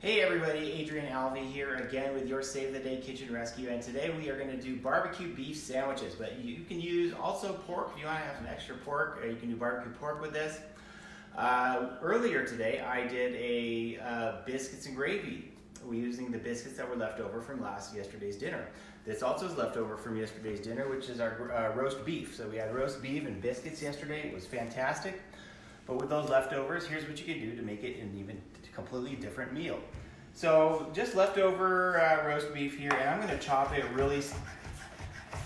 Hey everybody, Adrian Alvey here again with your Save the Day Kitchen Rescue, and today we are going to do barbecue beef sandwiches, but you can use also pork if you want to have some extra pork. You can do barbecue pork with this. Earlier today I did a biscuits and gravy. We're using the biscuits that were left over from yesterday's dinner. This also is left over from yesterday's dinner, which is our roast beef. So we had roast beef and biscuits yesterday. It was fantastic. But with those leftovers, here's what you can do to make it an even completely different meal. So just leftover roast beef here, and I'm going to chop it really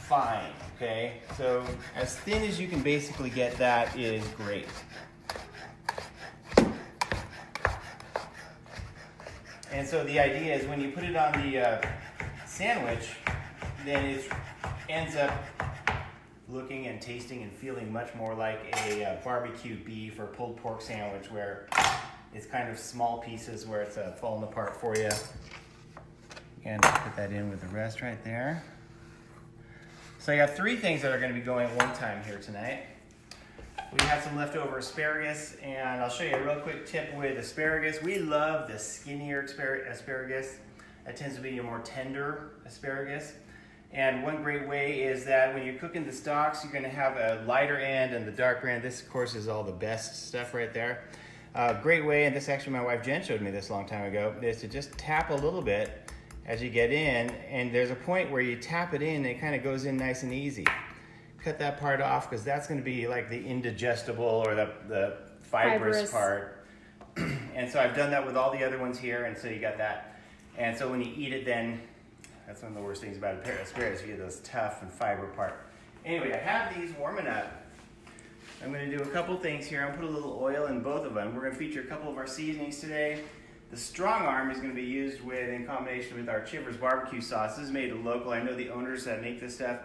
fine, okay? So as thin as you can basically get that is great. And so the idea is when you put it on the sandwich, then it ends up looking and tasting and feeling much more like a barbecue beef or pulled pork sandwich, where it's kind of small pieces where it's falling apart for you. And put that in with the rest right there. So I got three things that are going to be going at one time here tonight. We have some leftover asparagus, and I'll show you a real quick tip with asparagus. We love the skinnier asparagus. That tends to be a more tender asparagus. And one great way is that when you're cooking the stalks, you're going to have a lighter end and the darker end. This, of course, is all the best stuff right there. Great way, and this actually my wife Jen showed me this a long time ago, is to just tap a little bit as you get in, and there's a point where you tap it in and it kind of goes in nice and easy. Cut that part off because that's going to be like the indigestible or the fibrous part. And so I've done that with all the other ones here, and so you got that. And so when you eat it, then that's one of the worst things about asparagus. You get those tough and fiber part. Anyway, I have these warming up. I'm going to do a couple things here. I'm going to put a little oil in both of them. We're going to feature a couple of our seasonings today. The strong arm is going to be used in combination with our Chivers barbecue sauce. This is made local. I know the owners that make this stuff.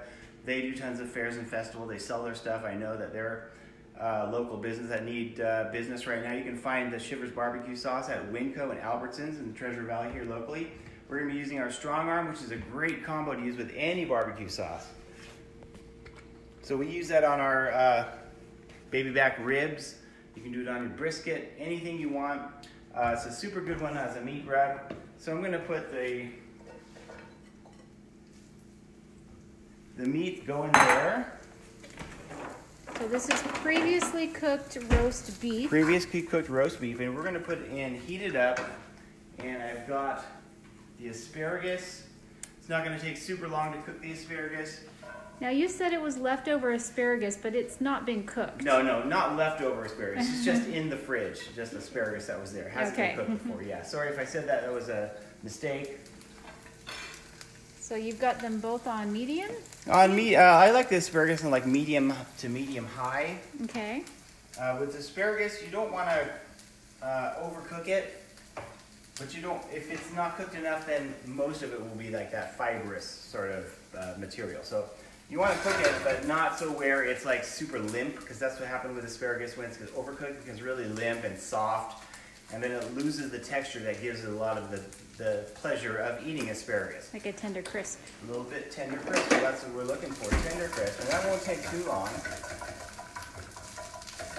They do tons of fairs and festivals. They sell their stuff. I know that they're local business that need business right now. You can find the Chivers barbecue sauce at Winco and Albertsons in the Treasure Valley here locally. We're going to be using our strong arm, which is a great combo to use with any barbecue sauce. So we use that on our baby back ribs. You can do it on your brisket, anything you want. It's a super good one as a meat rub. So I'm going to put the meat going there. So this is previously cooked roast beef. Previously cooked roast beef, and we're going to put it in, heat it up, and I've got the asparagus. It's not going to take super long to cook the asparagus. Now you said it was leftover asparagus, but it's not been cooked. No, not leftover asparagus. It's just in the fridge, just asparagus that was there. It hasn't been cooked before. Yeah, sorry if I said that. That was a mistake. So you've got them both on medium? On me, I like the asparagus in like medium to medium high. Okay. With asparagus, you don't want to overcook it, but you don't. If it's not cooked enough, then most of it will be like that fibrous sort of material. So you want to cook it, but not so where it's like super limp, because that's what happened with asparagus when it's overcooked. It becomes really limp and soft, and then it loses the texture that gives it a lot of the pleasure of eating asparagus. Like a tender crisp. A little bit tender crisp. That's what we're looking for, tender crisp, and that won't take too long.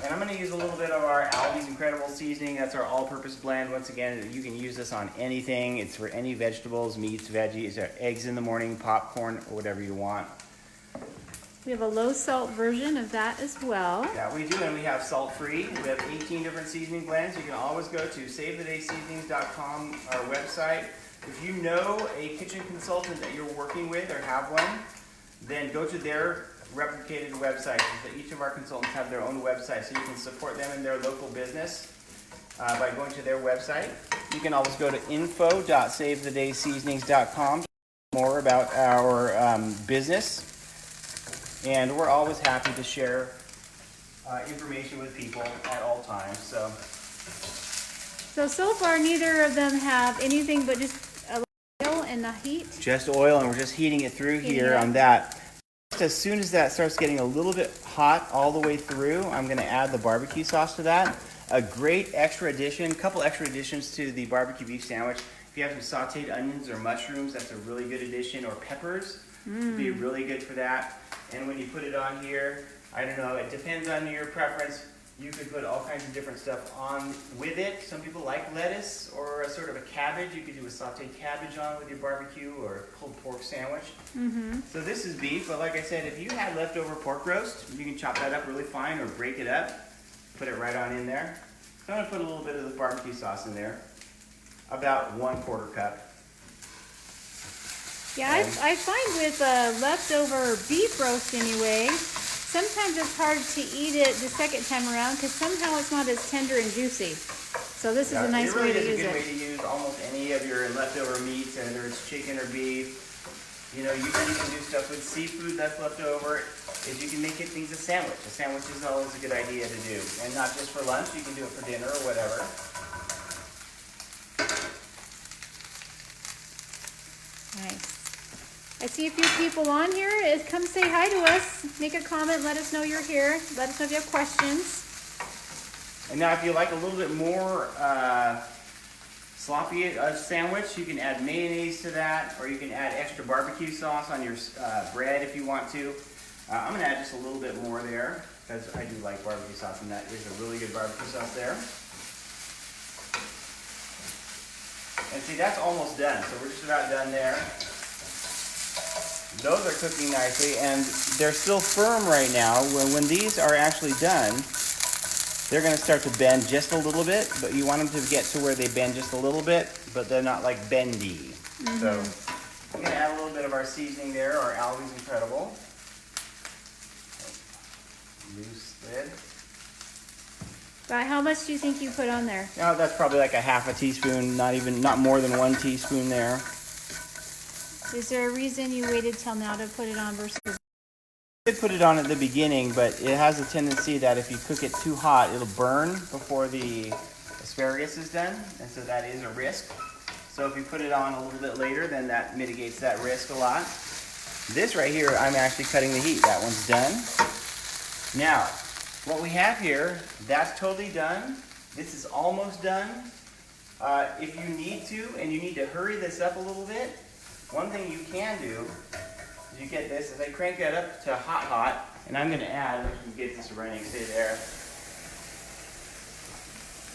And I'm going to use a little bit of our Alvy's Incredible Seasoning. That's our all-purpose blend. Once again, you can use this on anything. It's for any vegetables, meats, veggies, or eggs in the morning, popcorn, or whatever you want. We have a low-salt version of that as well. Yeah, we do, and we have salt-free. We have 18 different seasoning blends. You can always go to SaveTheDaySeasonings.com, our website. If you know a kitchen consultant that you're working with or have one, then go to their replicated website. Each of our consultants have their own website, so you can support them in their local business by going to their website. You can always go to info.SaveTheDaySeasonings.com to learn more about our business. And we're always happy to share information with people at all times. So far, neither of them have anything but just oil and the heat. Just oil, and we're just heating it through here on that. Just as soon as that starts getting a little bit hot all the way through, I'm going to add the barbecue sauce to that. A great extra addition, couple extra additions to the barbecue beef sandwich. If you have some sauteed onions or mushrooms, that's a really good addition, or peppers. Would be really good for that. And when you put it on here, I don't know, it depends on your preference. You could put all kinds of different stuff on with it. Some people like lettuce or a sort of a cabbage. You could do a sauteed cabbage on with your barbecue or a pulled pork sandwich. So this is beef, but like I said, if you had leftover pork roast, you can chop that up really fine or break it up, put it right on in there. So I'm gonna put a little bit of the barbecue sauce in there, about 1/4 cup. Yeah, I find with leftover beef roast anyway, sometimes it's hard to eat it the second time around because somehow it's not as tender and juicy. So this is a nice way to use it. It really is a good way to use almost any of your leftover meats, whether it's chicken or beef. You know, you can even do stuff with seafood that's left over. Is you can make it things a sandwich. A sandwich is always a good idea to do, and not just for lunch. You can do it for dinner or whatever. Nice. I see a few people on here. Come say hi to us. Make a comment. Let us know you're here. Let us know if you have questions. And now if you like a little bit more sloppy sandwich, you can add mayonnaise to that, or you can add extra barbecue sauce on your bread if you want to. I'm going to add just a little bit more there because I do like barbecue sauce, and that is a really good barbecue sauce there. And see, that's almost done, so we're just about done there. Those are cooking nicely, and they're still firm right now. When these are actually done, they're going to start to bend just a little bit, but you want them to get to where they bend just a little bit, but they're not like bendy. So we're going to add a little bit of our seasoning there, our Always Incredible. Loose lid. About how much do you think you put on there? Now that's probably like a half a teaspoon, not more than 1 teaspoon there. Is there a reason you waited till now to put it on versus? I did put it on at the beginning, but it has a tendency that if you cook it too hot, it'll burn before the asparagus is done, and so that is a risk. So if you put it on a little bit later, then that mitigates that risk a lot. This right here, I'm actually cutting the heat. That one's done. Now, what we have here, that's totally done. This is almost done. If you need to, and you need to hurry this up a little bit, one thing you can do is you get this, is I crank that up to hot, and I'm going to add, if you get this running, stay there.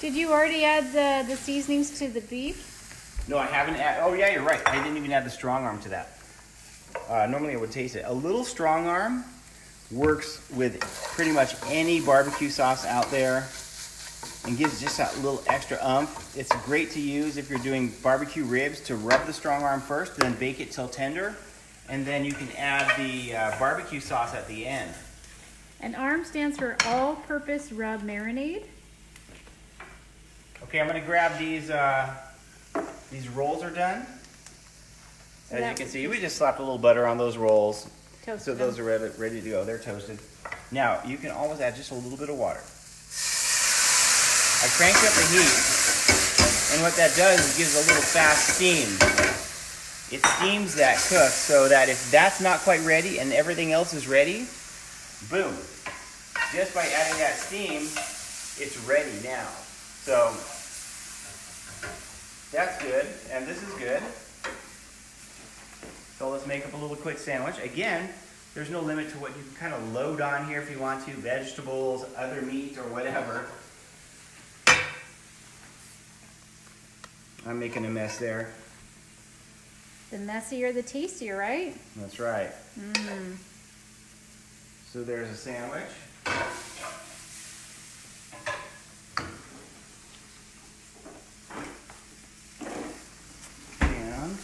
Did you already add the seasonings to the beef? No, I haven't added, oh yeah, you're right. I didn't even add the strong arm to that. Normally I would taste it. A little strong arm works with pretty much any barbecue sauce out there and gives just that little extra umph. It's great to use if you're doing barbecue ribs, to rub the strong arm first, then bake it till tender, and then you can add the barbecue sauce at the end. And ARM stands for All-Purpose Rub Marinade. Okay, I'm going to grab these rolls are done. As you can see, we just slapped a little butter on those rolls. Toasted So those are ready to go. They're toasted. Now, you can always add just a little bit of water. I cranked up the heat, and what that does is gives a little fast steam. It steams that cook so that if that's not quite ready and everything else is ready, boom. Just by adding that steam, it's ready now. So that's good, and this is good. So let's make up a little quick sandwich. Again, there's no limit to what you can kind of load on here if you want to, vegetables, other meat, or whatever. I'm making a mess there. The messier, the tastier, right? That's right. So there's a sandwich. And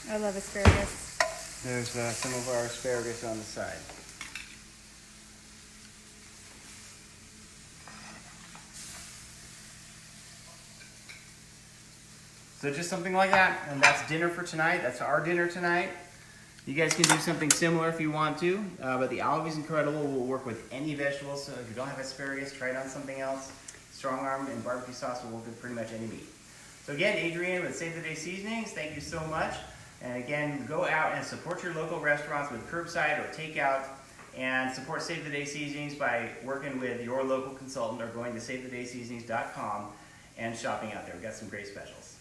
I love asparagus. there's some of our asparagus on the side. So just something like that, and that's dinner for tonight. That's our dinner tonight. You guys can do something similar if you want to, but the Always Incredible will work with any vegetables. So if you don't have asparagus, try it on something else. Strong arm and barbecue sauce will work with pretty much any meat. So again, Adrian with Save the Day Seasonings, thank you so much. And again, go out and support your local restaurants with curbside or takeout, and support Save the Day Seasonings by working with your local consultant or going to SaveTheDaySeasonings.com and shopping out there. We've got some great specials.